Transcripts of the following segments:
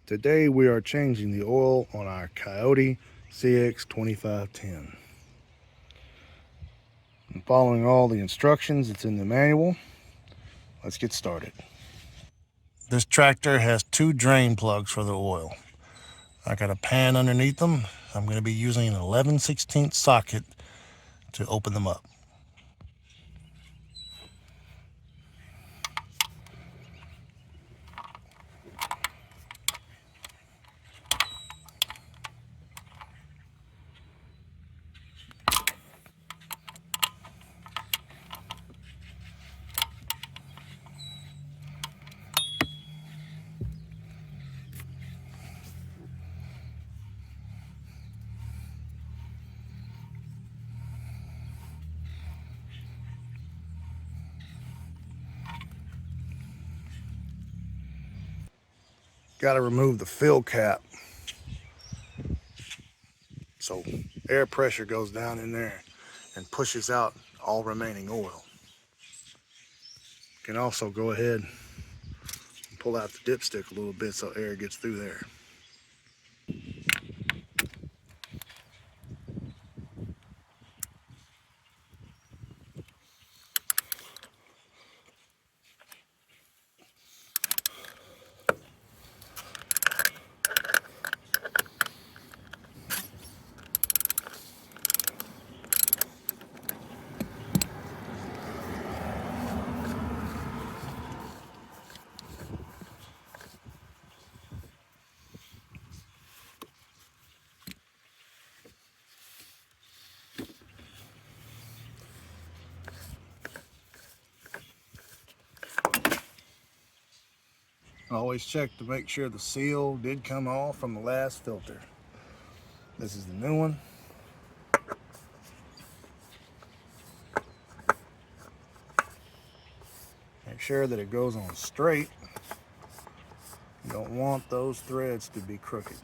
Today we are changing the oil on our KIOTI CX2510. I'm following all the instructions that's in the manual. Let's get started. This tractor has 2 drain plugs for the oil. I got a pan underneath them. I'm going to be using an 11/16 socket to open them up. Got to remove the fill cap so air pressure goes down in there and pushes out all remaining oil. You can also go ahead and pull out the dipstick a little bit so air gets through there. Always check to make sure the seal did come off from the last filter. This is the new one. Make sure that it goes on straight. You don't want those threads to be crooked.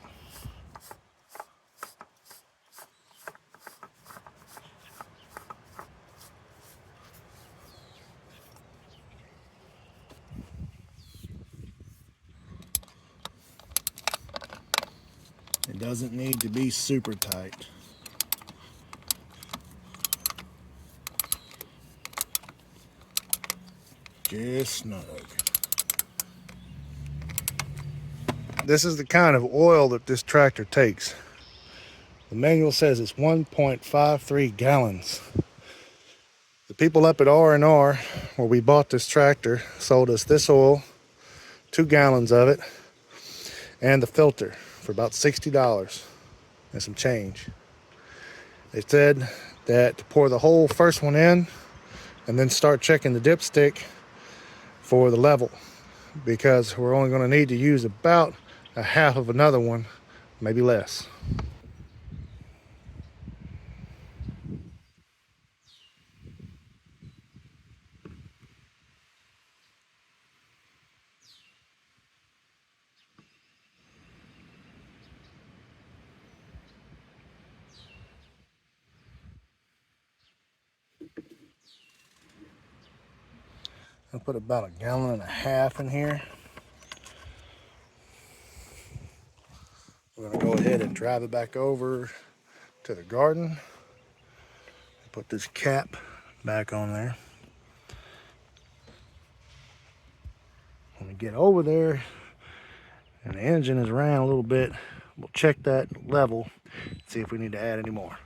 It doesn't need to be super tight. Just snug. This is the kind of oil that this tractor takes. The manual says it's 1.53 gallons. The people up at R&R, where we bought this tractor, sold us this oil, 2 gallons of it, and the filter for about $60 and some change. They said that to pour the whole first one in and then start checking the dipstick for the level, because we're only going to need to use about a half of another one, maybe less. I'll put about 1.5 gallons in here. We're going to go ahead and drive it back over to the garden. Put this cap back on there. When we get over there and the engine is ran a little bit, we'll check that level, see if we need to add any more.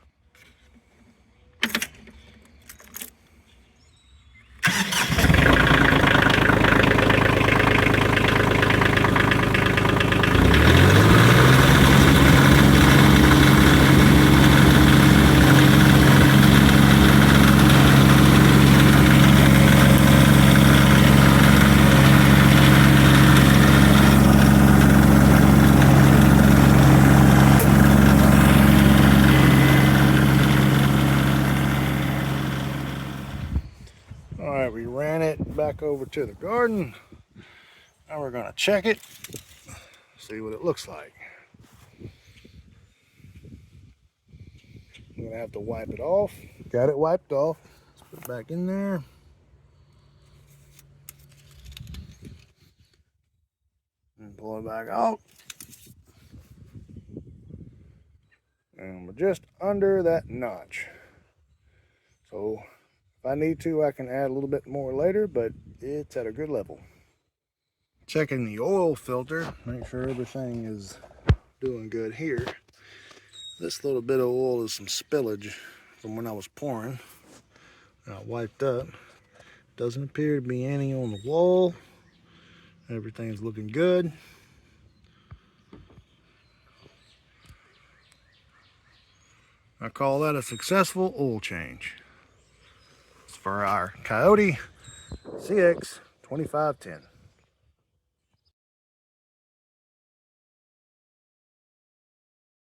All right, we ran it back over to the garden. Now we're gonna check it, see what it looks like. I'm gonna have to wipe it off. Got it wiped off. Let's put it back in there. And pull it back out. just under that notch. So if I need to, I can add a little bit more later, but it's at a good level. Checking the oil filter, make sure everything is doing good here. This little bit of oil is some spillage from when I was pouring. I wiped up. Doesn't appear to be any on the wall. Everything's looking good. I call that a successful oil change. It's for our KIOTI CX2510.